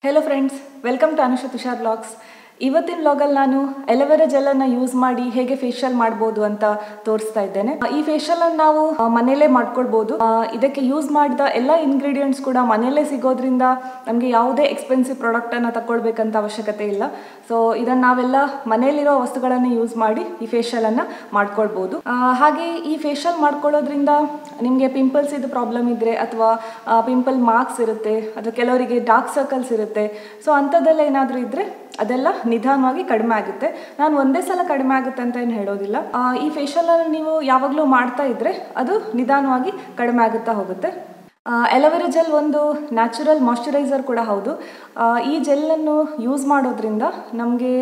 Hello friends, welcome to Anusha Vlogs. ಇವತ್ತಿನ vlog ಅಲ್ಲಿ ನಾನು ಎಲೋವೆರಾ ಜೆಲ್ ಅನ್ನು ಯೂಸ್ ಮಾಡಿ ಹೇಗೆ ಫೇಶಿಯಲ್ ಮಾಡಬಹುದು ಅಂತ ತೋರಿಸ್ತಾ ಇದ್ದೇನೆ. ಈ ಫೇಶಿಯಲ್ ಅನ್ನು ನಾವು ಮನೆಯಲ್ಲೇ ಮಾಡ್ಕೊಳ್ಬಹುದು. ಇದಕ್ಕೆ ಯೂಸ್ ಮಾಡಿದ ಎಲ್ಲ ಇಂಗ್ರೀಡಿಯೆಂಟ್ಸ್ ಕೂಡ ಮನೆಯಲ್ಲೇ ಸಿಗೋದ್ರಿಂದ ನಮಗೆ ಯಾವುದೇ ಎಕ್ಸ್ಪೆನ್ಸಿವ್ ಪ್ರಾಡಕ್ಟ್ ಅನ್ನು ತಗೊಳ್ಬೇಕಂತ ಅವಶ್ಯಕತೆ ಇಲ್ಲ. ಸೊ ಇದನ್ನ ನಾವೆಲ್ಲ ಮನೆಯಲ್ಲಿರೋ ವಸ್ತುಗಳನ್ನು ಯೂಸ್ ಮಾಡಿ ಈ ಫೇಶಿಯಲ್ ಅನ್ನು ಮಾಡ್ಕೊಳ್ಬಹುದು. ಹಾಗೆ ಈ ಫೇಶಿಯಲ್ ಮಾಡ್ಕೊಳ್ಳೋದ್ರಿಂದ ನಿಮಗೆ ಪಿಂಪಲ್ಸ್ ಇದು ಪ್ರಾಬ್ಲಮ್ ಇದ್ರೆ ಅಥವಾ ಪಿಂಪಲ್ ಮಾರ್ಕ್ಸ್ ಇರುತ್ತೆ ಅಥವಾ ಕೆಲವರಿಗೆ ಡಾರ್ಕ್ ಸರ್ಕಲ್ಸ್ ಇರುತ್ತೆ. ಸೊ ಅಂಥದ್ದೆಲ್ಲ ಏನಾದರೂ ಇದ್ರೆ ಅದೆಲ್ಲ ನಿಧಾನವಾಗಿ ಕಡಿಮೆ ಆಗುತ್ತೆ. ನಾನು ಒಂದೇ ಸಲ ಕಡಿಮೆ ಆಗುತ್ತೆ ಅಂತ ಏನು ಹೇಳೋದಿಲ್ಲ. ಈ ಫೇಶಿಯಲ್ ಅನ್ನು ನೀವು ಯಾವಾಗಲೂ ಮಾಡ್ತಾ ಇದ್ರೆ ಅದು ನಿಧಾನವಾಗಿ ಕಡಿಮೆ ಆಗುತ್ತಾ ಹೋಗುತ್ತೆ. ಎಲೋವೆರಾ ಜೆಲ್ ಒಂದು ನ್ಯಾಚುರಲ್ ಮಾಯ್ಶ್ಚರೈಸರ್ ಕೂಡ ಹೌದು. ಈ ಜೆಲ್ಲನ್ನು ಯೂಸ್ ಮಾಡೋದ್ರಿಂದ ನಮಗೆ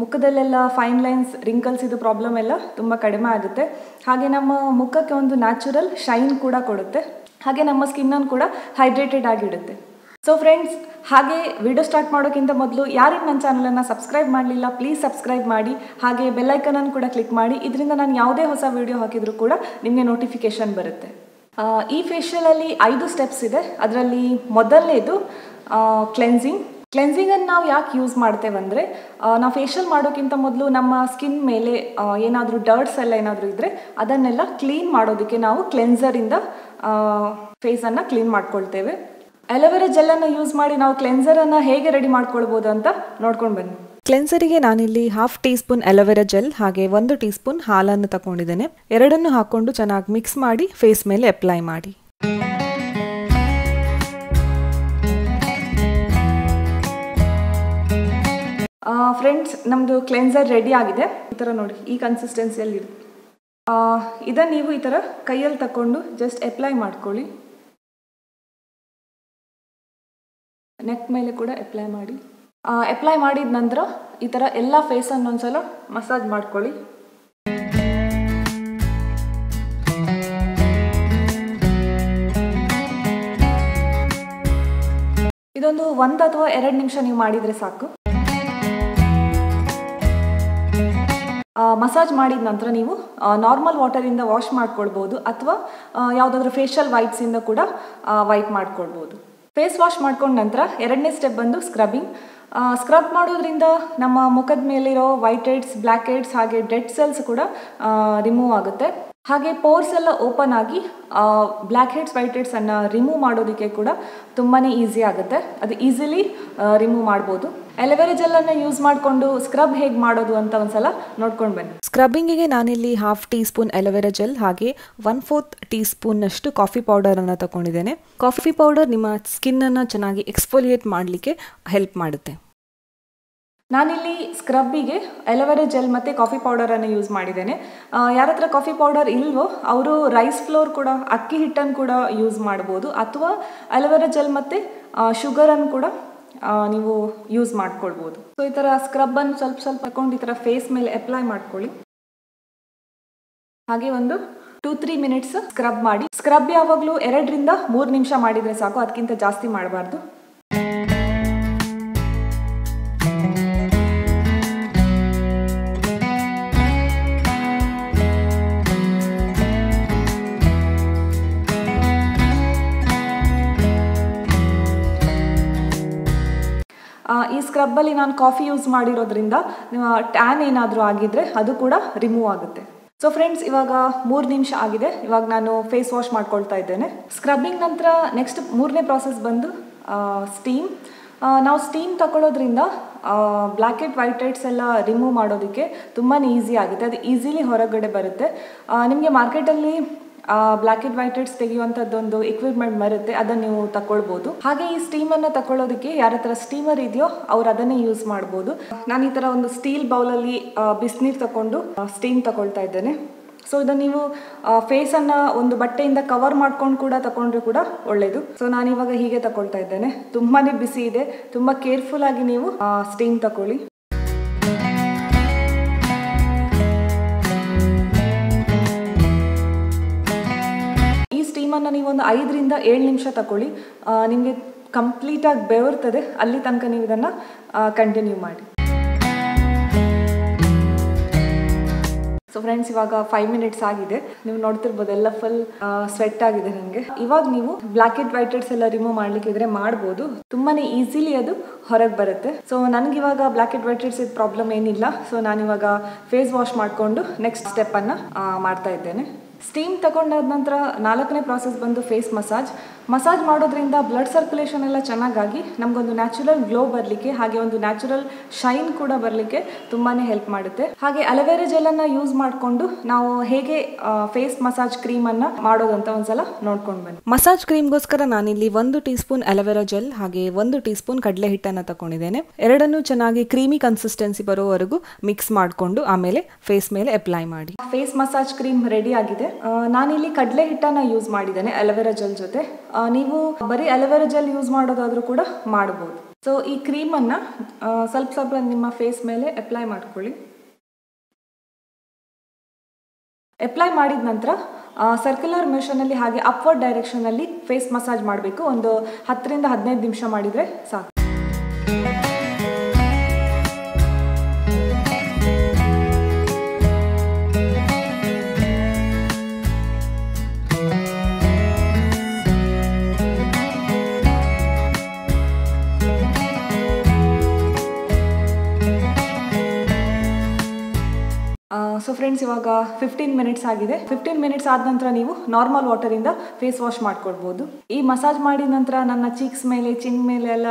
ಮುಖದಲ್ಲೆಲ್ಲ ಫೈನ್ ಲೈನ್ಸ್, ರಿಂಕಲ್ಸ್ ಇದು ಪ್ರಾಬ್ಲಮ್ ಎಲ್ಲ ತುಂಬ ಕಡಿಮೆ ಆಗುತ್ತೆ. ಹಾಗೆ ನಮ್ಮ ಮುಖಕ್ಕೆ ಒಂದು ನ್ಯಾಚುರಲ್ ಶೈನ್ ಕೂಡ ಕೊಡುತ್ತೆ. ಹಾಗೆ ನಮ್ಮ ಸ್ಕಿನ್ನನ್ನು ಕೂಡ ಹೈಡ್ರೇಟೆಡ್ ಆಗಿಡುತ್ತೆ. ಸೊ ಫ್ರೆಂಡ್ಸ್, ಹಾಗೆ ವಿಡಿಯೋ ಸ್ಟಾರ್ಟ್ ಮಾಡೋಕ್ಕಿಂತ ಮೊದಲು ಯಾರಿಗೆ ನನ್ನ ಚಾನಲನ್ನು ಸಬ್ಸ್ಕ್ರೈಬ್ ಮಾಡಲಿಲ್ಲ ಪ್ಲೀಸ್ ಸಬ್ಸ್ಕ್ರೈಬ್ ಮಾಡಿ. ಹಾಗೆ ಬೆಲ್ಲೈಕನನ್ನು ಕೂಡ ಕ್ಲಿಕ್ ಮಾಡಿ. ಇದರಿಂದ ನಾನು ಯಾವುದೇ ಹೊಸ ವಿಡಿಯೋ ಹಾಕಿದರೂ ಕೂಡ ನಿಮಗೆ ನೋಟಿಫಿಕೇಷನ್ ಬರುತ್ತೆ. ಈ ಫೇಶಿಯಲಲ್ಲಿ 5 ಸ್ಟೆಪ್ಸ್ ಇದೆ. ಅದರಲ್ಲಿ ಮೊದಲನೇದು ಕ್ಲೆನ್ಸಿಂಗನ್ನು ನಾವು ಯಾಕೆ ಯೂಸ್ ಮಾಡ್ತೇವೆ ಅಂದರೆ, ನಾವು ಫೇಶಿಯಲ್ ಮಾಡೋಕ್ಕಿಂತ ಮೊದಲು ನಮ್ಮ ಸ್ಕಿನ್ ಮೇಲೆ ಏನಾದರೂ ಡರ್ಟ್ಸ್ ಎಲ್ಲ ಏನಾದರೂ ಇದ್ದರೆ ಅದನ್ನೆಲ್ಲ ಕ್ಲೀನ್ ಮಾಡೋದಕ್ಕೆ ನಾವು ಕ್ಲೆನ್ಸರಿಂದ ಫೇಸನ್ನು ಕ್ಲೀನ್ ಮಾಡ್ಕೊಳ್ತೇವೆ. ಎಲೋವೆರಾ ಜೆಲ್ಲನ್ನು ಯೂಸ್ ಮಾಡಿ ನಾವು ಕ್ಲೆನ್ಸರನ್ನು ಹೇಗೆ ರೆಡಿ ಮಾಡ್ಕೊಳ್ಬೋದು ಅಂತ ನೋಡ್ಕೊಂಡು ಬನ್ನಿ. ಕ್ಲೆನ್ಸರಿಗೆ ನಾನಿಲ್ಲಿ 1/2 ಟೀ ಸ್ಪೂನ್ ಎಲೋವೆರಾ ಜೆಲ್ ಹಾಗೆ 1 ಟೀ ಸ್ಪೂನ್ ಹಾಲನ್ನು ತಗೊಂಡಿದ್ದೇನೆ. ಎರಡನ್ನು ಹಾಕೊಂಡು ಚೆನ್ನಾಗಿ ಮಿಕ್ಸ್ ಮಾಡಿ ಫೇಸ್ ಮೇಲೆ ಅಪ್ಲೈ ಮಾಡಿ. ಫ್ರೆಂಡ್ಸ್, ನಮ್ಮದು ಕ್ಲೆನ್ಸರ್ ರೆಡಿ ಆಗಿದೆ. ಈ ಥರ ನೋಡಿ, ಈ ಕನ್ಸಿಸ್ಟೆನ್ಸಿಯಲ್ಲಿ ಇದೆ. ಇದನ್ನು ನೀವು ಈ ಥರ ಕೈಯಲ್ಲಿ ತಗೊಂಡು ಜಸ್ಟ್ ಅಪ್ಲೈ ಮಾಡ್ಕೊಳ್ಳಿ. ನೆಕ್ ಮೇಲೆ ಕೂಡ ಅಪ್ಲೈ ಮಾಡಿ. ಅಪ್ಲೈ ಮಾಡಿದ ನಂತರ ಈ ಥರ ಎಲ್ಲ ಫೇಸನ್ನು ಒಂದ್ಸಲ ಮಸಾಜ್ ಮಾಡ್ಕೊಳ್ಳಿ. ಇದೊಂದು 1 ಅಥವಾ 2 ನಿಮಿಷ ನೀವು ಮಾಡಿದರೆ ಸಾಕು. ಮಸಾಜ್ ಮಾಡಿದ ನಂತರ ನೀವು ನಾರ್ಮಲ್ ವಾಟರಿಂದ ವಾಶ್ ಮಾಡ್ಕೊಳ್ಬೋದು ಅಥವಾ ಯಾವುದಾದ್ರೂ ಫೇಶಿಯಲ್ ವೈಪ್ಸಿಂದ ಕೂಡ ವೈಪ್ ಮಾಡ್ಕೊಳ್ಬೋದು. ಫೇಸ್ ವಾಶ್ ಮಾಡ್ಕೊಂಡ ನಂತರ 2ನೇ ಸ್ಟೆಪ್ ಬಂದು ಸ್ಕ್ರಬ್ಬಿಂಗ್. ಸ್ಕ್ರಬ್ ಮಾಡೋದ್ರಿಂದ ನಮ್ಮ ಮುಖದ ಮೇಲಿರೋ ವೈಟ್ ಹೆಡ್ಸ್, ಬ್ಲ್ಯಾಕ್ ಹೆಡ್ಸ್ ಹಾಗೆ ಡೆಡ್ ಸೆಲ್ಸ್ ಕೂಡ ರಿಮೂವ್ ಆಗುತ್ತೆ. ಹಾಗೆ ಪೋರ್ಸ್ ಎಲ್ಲ ಓಪನ್ ಆಗಿ ಬ್ಲ್ಯಾಕ್ ಹೆಡ್ಸ್, ವೈಟ್ ಹೆಡ್ಸ್ ಅನ್ನು ರಿಮೂವ್ ಮಾಡೋದಕ್ಕೆ ಕೂಡ ತುಂಬಾ ಈಸಿ ಆಗುತ್ತೆ. ಅದು ಈಸಿಲಿ ರಿಮೂವ್ ಮಾಡ್ಬೋದು. ಎಲೋವೆರಾ ಜೆಲ್ಲನ್ನು ಯೂಸ್ ಮಾಡಿಕೊಂಡು ಸ್ಕ್ರಬ್ ಹೇಗೆ ಮಾಡೋದು ಅಂತ ಒಂದ್ಸಲ ನೋಡ್ಕೊಂಡು ಬನ್ನಿ. ಸ್ಕ್ರಬ್ಬಿಂಗಿಗೆ ನಾನಿಲ್ಲಿ 1/2 ಟೀ ಸ್ಪೂನ್ ಎಲೋವೆರಾ ಜೆಲ್ ಹಾಗೆ 1/4 ಟೀ ಸ್ಪೂನ್ನಷ್ಟು ಕಾಫಿ ಪೌಡರನ್ನು ತಗೊಂಡಿದ್ದೇನೆ. ಕಾಫಿ ಪೌಡರ್ ನಿಮ್ಮ ಸ್ಕಿನ್ನನ್ನು ಚೆನ್ನಾಗಿ ಎಕ್ಸ್ಫೋಲಿಯೇಟ್ ಮಾಡಲಿಕ್ಕೆ ಹೆಲ್ಪ್ ಮಾಡುತ್ತೆ. ನಾನಿಲ್ಲಿ ಸ್ಕ್ರಬ್ಬಿಗೆ ಎಲೋವೆರಾ ಜೆಲ್ ಮತ್ತು ಕಾಫಿ ಪೌಡರನ್ನು ಯೂಸ್ ಮಾಡಿದ್ದೇನೆ. ಯಾರ ಹತ್ರ ಕಾಫಿ ಪೌಡರ್ ಇಲ್ವೋ ಅವರು ರೈಸ್ ಫ್ಲೋರ್ ಕೂಡ, ಅಕ್ಕಿ ಹಿಟ್ಟನ್ನು ಕೂಡ ಯೂಸ್ ಮಾಡ್ಬೋದು. ಅಥವಾ ಎಲೋವೆರಾ ಜೆಲ್ ಮತ್ತು ಶುಗರನ್ನು ಕೂಡ ನೀವು ಯೂಸ್ ಮಾಡ್ಕೊಳ್ಬೋದು. ಸೊ ಈ ಥರ ಸ್ಕ್ರಬ್ಬನ್ನು ಸ್ವಲ್ಪ ಸ್ವಲ್ಪ ತಗೊಂಡು ಈ ಥರ ಫೇಸ್ ಮೇಲೆ ಅಪ್ಲೈ ಮಾಡ್ಕೊಳ್ಳಿ. ಹಾಗೆ ಒಂದು 2-3 ಮಿನಿಟ್ಸ್ ಸ್ಕ್ರಬ್ ಮಾಡಿ. ಸ್ಕ್ರಬ್ ಯಾವಾಗಲೂ 2ರಿಂದ 3 ನಿಮಿಷ ಮಾಡಿದರೆ ಸಾಕು, ಅದಕ್ಕಿಂತ ಜಾಸ್ತಿ ಮಾಡಬಾರ್ದು. ಈ ಸ್ಕ್ರಬ್ಬಲ್ಲಿ ನಾನು ಕಾಫಿ ಯೂಸ್ ಮಾಡಿರೋದ್ರಿಂದ ಟ್ಯಾನ್ ಏನಾದರೂ ಆಗಿದ್ರೆ ಅದು ಕೂಡ ರಿಮೂವ್ ಆಗುತ್ತೆ. ಸೊ ಫ್ರೆಂಡ್ಸ್, ಇವಾಗ 3 ನಿಮಿಷ ಆಗಿದೆ. ಇವಾಗ ನಾನು ಫೇಸ್ ವಾಶ್ ಮಾಡ್ಕೊಳ್ತಾ ಇದ್ದೇನೆ. ಸ್ಕ್ರಬ್ಬಿಂಗ್ ನಂತರ ನೆಕ್ಸ್ಟ್ 3ನೇ ಪ್ರಾಸೆಸ್ ಬಂದು ಸ್ಟೀಮ್. ನಾವು ಸ್ಟೀಮ್ ತಗೊಳ್ಳೋದ್ರಿಂದ ಬ್ಲ್ಯಾಕ್ ಹೆಡ್, ವೈಟ್ ಹೆಡ್ಸ್ ಎಲ್ಲ ರಿಮೂವ್ ಮಾಡೋದಕ್ಕೆ ತುಂಬಾ ಈಸಿ ಆಗುತ್ತೆ. ಅದು ಈಸಿಲಿ ಹೊರಗಡೆ ಬರುತ್ತೆ. ನಿಮಗೆ ಮಾರ್ಕೆಟಲ್ಲಿ ಬ್ಲ್ಯಾಕ್ ಹೆಡ್, ವೈಟ್ ಹೆಡ್ಸ್ ತೆಗೆಯುವಂಥದ್ದೊಂದು ಎಕ್ವಿಪ್ಮೆಂಟ್ ಬರುತ್ತೆ, ಅದನ್ನು ನೀವು ತಗೊಳ್ಬೋದು. ಹಾಗೆ ಈ ಸ್ಟೀಮನ್ನು ತಗೊಳ್ಳೋದಕ್ಕೆ ಯಾರ ಹತ್ರ ಸ್ಟೀಮರ್ ಇದೆಯೋ ಅವ್ರು ಅದನ್ನೇ ಯೂಸ್ ಮಾಡ್ಬೋದು. ನಾನು ಈ ಥರ ಒಂದು ಸ್ಟೀಲ್ ಬೌಲಲ್ಲಿ ಬಿಸಿನೀರು ತಗೊಂಡು ಸ್ಟೀಮ್ ತಗೊಳ್ತಾ ಇದ್ದೇನೆ. ಸೊ ಇದನ್ನು ನೀವು ಫೇಸನ್ನು ಒಂದು ಬಟ್ಟೆಯಿಂದ ಕವರ್ ಮಾಡ್ಕೊಂಡು ಕೂಡ ತಗೊಂಡ್ರೆ ಕೂಡ ಒಳ್ಳೆಯದು. ಸೊ ನಾನಿವಾಗ ಹೀಗೆ ತಗೊಳ್ತಾ ಇದ್ದೇನೆ. ತುಂಬಾ ಬಿಸಿ ಇದೆ. ತುಂಬ ಕೇರ್ಫುಲ್ ಆಗಿ ನೀವು ಸ್ಟೀಮ್ ತಗೊಳ್ಳಿ. ಸ್ಟೀಮನ್ನು ನೀವು ಒಂದು 5ರಿಂದ 7 ನಿಮಿಷ ತಗೊಳ್ಳಿ. ನಿಮಗೆ ಕಂಪ್ಲೀಟಾಗಿ ಬೆವರ್ತದೆ. ಅಲ್ಲಿ ತನಕ ನೀವು ಇದನ್ನು ಕಂಟಿನ್ಯೂ ಮಾಡಿ. ಸೊ ಫ್ರೆಂಡ್ಸ್ ಇವಾಗ 5 ಮಿನಿಟ್ಸ್ ಆಗಿದೆ. ನೀವು ನೋಡ್ತಿರ್ಬೋದು ಎಲ್ಲ ಫುಲ್ ಸ್ವೆಟ್ ಆಗಿದೆ ನನಗೆ. ಇವಾಗ ನೀವು ಬ್ಲ್ಯಾಕ್ ಹೆಡ್ ವೈಟ್ ಹೆಡ್ಸ್ ಎಲ್ಲ ರಿಮೂವ್ ಮಾಡ್ಲಿಕ್ಕೆ ಇದ್ರೆ ಮಾಡ್ಬೋದು. ತುಂಬಾನೇ ಈಸಿಲಿ ಅದು ಹೊರಗೆ ಬರುತ್ತೆ. ಸೊ ನನಗೆ ಇವಾಗ ಬ್ಲ್ಯಾಕ್ ಹೆಡ್ ವೈಟ್ ಹೆಡ್ಸ್ ಇದು ಪ್ರಾಬ್ಲಮ್ ಏನಿಲ್ಲ. ಸೊ ನಾನಿವಾಗ ಫೇಸ್ ವಾಶ್ ಮಾಡಿಕೊಂಡು ನೆಕ್ಸ್ಟ್ ಸ್ಟೆಪ್ ಅನ್ನ ಮಾಡ್ತಾ ಇದ್ದೇನೆ. ಸ್ಟೀಮ್ ತಗೊಂಡಾದ ನಂತರ 4ನೇ ಪ್ರಾಸೆಸ್ ಬಂದು ಫೇಸ್ ಮಸಾಜ್ ಮಾಡೋದ್ರಿಂದ ಬ್ಲಡ್ ಸರ್ಕ್ಯುಲೇಷನ್ ಎಲ್ಲ ಚೆನ್ನಾಗಾಗಿ ನಮಗೊಂದು ನ್ಯಾಚುರಲ್ ಗ್ಲೋ ಬರಲಿಕ್ಕೆ ಹಾಗೆ ಒಂದು ನ್ಯಾಚುರಲ್ ಶೈನ್ ಕೂಡ ಬರಲಿಕ್ಕೆ ತುಂಬಾನೇ ಹೆಲ್ಪ್ ಮಾಡುತ್ತೆ. ಹಾಗೆ ಅಲೋವೆರಾ ಜೆಲ್ ಅನ್ನ ಯೂಸ್ ಮಾಡಿಕೊಂಡು ನಾವು ಹೇಗೆ ಫೇಸ್ ಮಸಾಜ್ ಕ್ರೀಮ್ ಅನ್ನ ಮಾಡೋದಂತ ಒಂದ್ಸಲ ನೋಡ್ಕೊಂಡು ಬನ್ನಿ. ಮಸಾಜ್ ಕ್ರೀಮ್ಗೋಸ್ಕರ ನಾನಿಲ್ಲಿ 1 ಟೀ ಸ್ಪೂನ್ ಅಲೋವೆರಾ ಜೆಲ್ ಹಾಗೆ 1 ಟೀ ಸ್ಪೂನ್ ಕಡಲೆ ಹಿಟ್ಟನ್ನು ತಗೊಂಡಿದ್ದೇನೆ. ಎರಡನ್ನೂ ಚೆನ್ನಾಗಿ ಕ್ರೀಮಿ ಕನ್ಸಿಸ್ಟೆನ್ಸಿ ಬರೋವರೆಗೂ ಮಿಕ್ಸ್ ಮಾಡಿಕೊಂಡು ಆಮೇಲೆ ಫೇಸ್ ಮೇಲೆ ಅಪ್ಲೈ ಮಾಡಿ. ಫೇಸ್ ಮಸಾಜ್ ಕ್ರೀಮ್ ರೆಡಿ ಆಗಿದೆ. ನಾನಿಲ್ಲಿ ಕಡಲೆ ಹಿಟ್ಟನ್ನ ಯೂಸ್ ಮಾಡಿದ್ದೇನೆ ಅಲೋವೆರಾ ಜೆಲ್ ಜೊತೆ. ನೀವು ಬರೀ ಅಲೋವೆರಾ ಜೆಲ್ ಯೂಸ್ ಮಾಡೋದಾದ್ರೂ ಕೂಡ ಮಾಡಬಹುದು. ಸೊ ಈ ಕ್ರೀಮ್ ಅನ್ನ ಸ್ವಲ್ಪ ನಿಮ್ಮ ಫೇಸ್ ಮೇಲೆ ಅಪ್ಲೈ ಮಾಡ್ಕೊಳ್ಳಿ. ಅಪ್ಲೈ ಮಾಡಿದ ನಂತರ ಸರ್ಕ್ಯುಲರ್ ಮೋಷನ್ ಅಲ್ಲಿ ಹಾಗೆ ಅಪ್ವರ್ಡ್ ಡೈರೆಕ್ಷನ್ ಅಲ್ಲಿ ಫೇಸ್ ಮಸಾಜ್ ಮಾಡಬೇಕು. ಒಂದು 10 ರಿಂದ 15 ನಿಮಿಷ ಮಾಡಿದ್ರೆ ಸಾಕು. ಸೊ ಫ್ರೆಂಡ್ಸ್ ಇವಾಗ 15 ಮಿನಿಟ್ಸ್ ಆಗಿದೆ. 15 ಮಿನಿಟ್ಸ್ ಆದ ನಂತರ ನೀವು ನಾರ್ಮಲ್ ವಾಟರ್ ಇಂದ ಫೇಸ್ ವಾಶ್ ಮಾಡ್ಕೊಳ್ಬಹುದು. ಈ ಮಸಾಜ್ ಮಾಡಿದ ನಂತರ ನನ್ನ ಚೀಕ್ಸ್ ಮೇಲೆ ಚಿನ್ ಮೇಲೆ ಎಲ್ಲ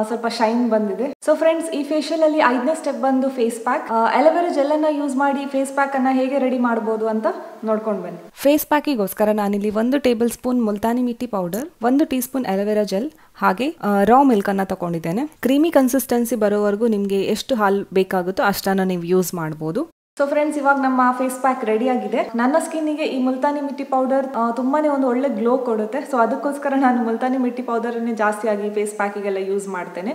ಸ್ವಲ್ಪ ಶೈನ್ ಬಂದಿದೆ. ಸೊ ಫ್ರೆಂಡ್ಸ್ ಈ ಫೇಶಿಯಲ್ ಅಲ್ಲಿ 5ನೇ ಸ್ಟೆಪ್ ಬಂದು ಫೇಸ್ ಪ್ಯಾಕ್. ಅಲೋವೆರಾ ಜೆಲ್ ಅನ್ನ ಯೂಸ್ ಮಾಡಿ ಫೇಸ್ ಪ್ಯಾಕ್ ಅನ್ನ ಹೇಗೆ ರೆಡಿ ಮಾಡಬಹುದು ಅಂತ ನೋಡ್ಕೊಂಡು ಬನ್ನಿ. ಫೇಸ್ ಪ್ಯಾಕಿಗೋಸ್ಕರ ನಾನಿಲ್ಲಿ 1 tablespoon multani mitti powder, 1 teaspoon aloe vera gel ಹಾಗೆ ರಾ ಮಿಲ್ಕ್ ಅನ್ನ ತಗೊಂಡಿದ್ದೇನೆ. ಕ್ರೀಮಿ ಕನ್ಸಿಸ್ಟೆನ್ಸಿ ಬರೋವರೆಗೂ ನಿಮಗೆ ಎಷ್ಟು ಹಾಲು ಬೇಕಾಗುತ್ತೋ ಅಷ್ಟನ್ನ ನೀವು ಯೂಸ್ ಮಾಡಬಹುದು. ಸೊ ಫ್ರೆಂಡ್ಸ್ ಇವಾಗ ನಮ್ಮ ಫೇಸ್ ಪ್ಯಾಕ್ ರೆಡಿ ಆಗಿದೆ. ನನ್ನ ಸ್ಕಿನ್ನಿಗೆ ಈ ಮುಲ್ತಾನಿ ಮಿಟ್ಟಿ ಪೌಡರ್ ತುಂಬಾನೇ ಒಂದು ಒಳ್ಳೆ ಗ್ಲೋ ಕೊಡುತ್ತೆ. ಸೊ ಅದಕ್ಕೋಸ್ಕರ ನಾನು ಮುಲ್ತಾನಿ ಮಿಟ್ಟಿ ಪೌಡರ್ ಅನ್ನೇ ಜಾಸ್ತಿ ಆಗಿ ಫೇಸ್ ಪ್ಯಾಕಿಗೆಲ್ಲ ಯೂಸ್ ಮಾಡ್ತೇನೆ.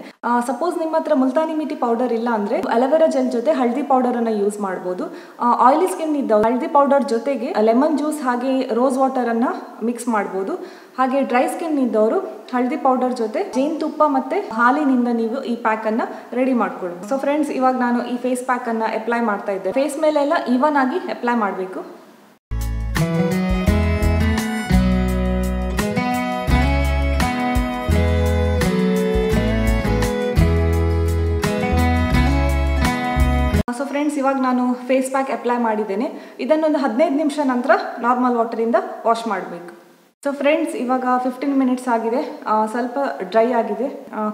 ಸಪೋಸ್ ನಿಮ್ಮ ಹತ್ರ ಮುಲ್ತಾನಿ ಮಿಟ್ಟಿ ಪೌಡರ್ ಇಲ್ಲ ಅಂದ್ರೆ ಅಲೋವೆರಾ ಜೆಲ್ ಜೊತೆ ಹಳದಿ ಪೌಡರ್ ಅನ್ನ ಯೂಸ್ ಮಾಡಬಹುದು. ಆಯಿಲಿ ಸ್ಕಿನ್ ಇದ್ದವರು ಹಳದಿ ಪೌಡರ್ ಜೊತೆಗೆ ಲೆಮನ್ ಜ್ಯೂಸ್ ಹಾಗೆ ರೋಸ್ ವಾಟರ್ ಅನ್ನ ಮಿಕ್ಸ್ ಮಾಡಬಹುದು. ಹಾಗೆ ಡ್ರೈ ಸ್ಕಿನ್ ಇದ್ದವರು ಹಳದಿ ಪೌಡರ್ ಜೊತೆ ಜೇನುತುಪ್ಪ ಮತ್ತೆ ಹಾಲಿನಿಂದ ನೀವು ಈ ಪ್ಯಾಕ್ ಅನ್ನ ರೆಡಿ ಮಾಡ್ಕೊಳ್ಳಿ. ಸೊ ಫ್ರೆಂಡ್ಸ್ ಇವಾಗ ನಾನು ಈ ಫೇಸ್ ಪ್ಯಾಕ್ ಅನ್ನ ಅಪ್ಲೈ ಮಾಡ್ತಾ ಇದ್ದೆ. ಫೇಸ್ ಮೇಲೆಲ್ಲ ಈವನ್ ಆಗಿ ಅಪ್ಲೈ ಮಾಡಬೇಕು. ಸೊ ಫ್ರೆಂಡ್ಸ್ ಇವಾಗ ನಾನು ಫೇಸ್ ಪ್ಯಾಕ್ ಅಪ್ಲೈ ಮಾಡಿದ್ದೇನೆ. ಇದನ್ನೊಂದು 15 ನಿಮಿಷ ನಂತರ ನಾರ್ಮಲ್ ವಾಟರ್ ಇಂದ ವಾಶ್ ಮಾಡಬೇಕು. ಸೊ ಫ್ರೆಂಡ್ಸ್ ಇವಾಗ 15 ಮಿನಿಟ್ಸ್ ಆಗಿದೆ. ಸ್ವಲ್ಪ ಡ್ರೈ ಆಗಿದೆ,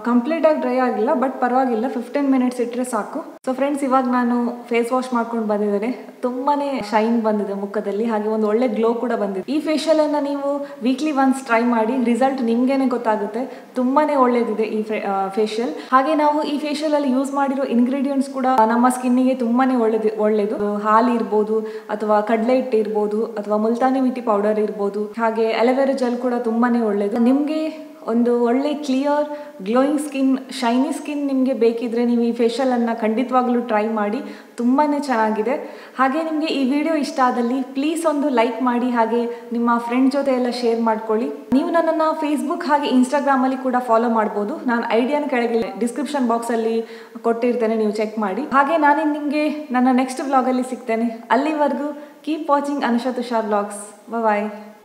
ಕಂಪ್ಲೀಟ್ ಆಗಿ ಡ್ರೈ ಆಗಿಲ್ಲ, ಬಟ್ ಪರವಾಗಿಲ್ಲ, 15 ಮಿನಿಟ್ಸ್ ಇಟ್ಟರೆ ಸಾಕು. ಸೊ ಫ್ರೆಂಡ್ಸ್ ಇವಾಗ ನಾನು ಫೇಸ್ ವಾಶ್ ಮಾಡ್ಕೊಂಡು ಬಂದಿದ್ದೇನೆ. ತುಂಬಾನೇ ಶೈನ್ ಬಂದಿದೆ ಮುಖದಲ್ಲಿ, ಹಾಗೆ ಒಂದು ಒಳ್ಳೆ ಗ್ಲೋ ಕೂಡ ಬಂದಿದೆ. ಈ ಫೇಶಿಯಲ್ ಅನ್ನ ನೀವು ವೀಕ್ಲಿ ಒನ್ಸ್ ಟ್ರೈ ಮಾಡಿ, ರಿಸಲ್ಟ್ ನಿಮ್ಗೇನೆ ಗೊತ್ತಾಗುತ್ತೆ. ತುಂಬಾನೇ ಒಳ್ಳೇದಿದೆ ಈ ಫೇಶಿಯಲ್. ಹಾಗೆ ನಾವು ಈ ಫೇಶಿಯಲ್ ಅಲ್ಲಿ ಯೂಸ್ ಮಾಡಿರೋ ಇಂಗ್ರೀಡಿಯೆಂಟ್ಸ್ ಕೂಡ ನಮ್ಮ ಸ್ಕಿನ್ನಿಗೆ ತುಂಬಾನೇ ಒಳ್ಳೇದು. ಹಾಲು ಇರ್ಬೋದು, ಅಥವಾ ಕಡಲೆ ಹಿಟ್ಟು ಇರ್ಬೋದು, ಅಥವಾ ಮುಲ್ತಾನಿ ಮಿಟ್ಟಿ ಪೌಡರ್ ಇರ್ಬೋದು, ಹಾಗೆ ಅಲೋವೆರಾ ಜೆಲ್ ಕೂಡ ತುಂಬಾನೇ ಒಳ್ಳೇದು. ನಿಮ್ಗೆ ಒಂದು ಒಳ್ಳೆ clear glowing skin, shiny skin ನಿಮಗೆ ಬೇಕಿದ್ರೆ ನೀವು ಈ ಫೇಶಿಯಲ್ ಅನ್ನ ಖಂಡಿತವಾಗ್ಲೂ ಟ್ರೈ ಮಾಡಿ. ತುಂಬಾನೇ ಚೆನ್ನಾಗಿದೆ. ಹಾಗೆ ನಿಮಗೆ ಈ ವಿಡಿಯೋ ಇಷ್ಟ ಆದಲ್ಲಿ ಪ್ಲೀಸ್ ಒಂದು ಲೈಕ್ ಮಾಡಿ, ಹಾಗೆ ನಿಮ್ಮ ಫ್ರೆಂಡ್ ಜೊತೆ ಎಲ್ಲ ಶೇರ್ ಮಾಡ್ಕೊಳ್ಳಿ. ನೀವು ನನ್ನನ್ನು ಫೇಸ್ಬುಕ್ ಹಾಗೆ ಇನ್ಸ್ಟಾಗ್ರಾಮ್ ಅಲ್ಲಿ ಕೂಡ ಫಾಲೋ ಮಾಡ್ಬೋದು. ನಾನು ಐಡಿಯಾನ ಕೆಳಗೆ ಡಿಸ್ಕ್ರಿಪ್ಷನ್ ಬಾಕ್ಸ್ ಅಲ್ಲಿ ಕೊಟ್ಟಿರ್ತೇನೆ, ನೀವು ಚೆಕ್ ಮಾಡಿ. ಹಾಗೆ ನಾನು ನಿಮಗೆ ನನ್ನ ನೆಕ್ಸ್ಟ್ ವ್ಲಾಗ್ ಅಲ್ಲಿ ಸಿಗ್ತೇನೆ. ಅಲ್ಲಿವರೆಗೂ keep watching Anusha Tushar vlogs. ಬಾಯ್.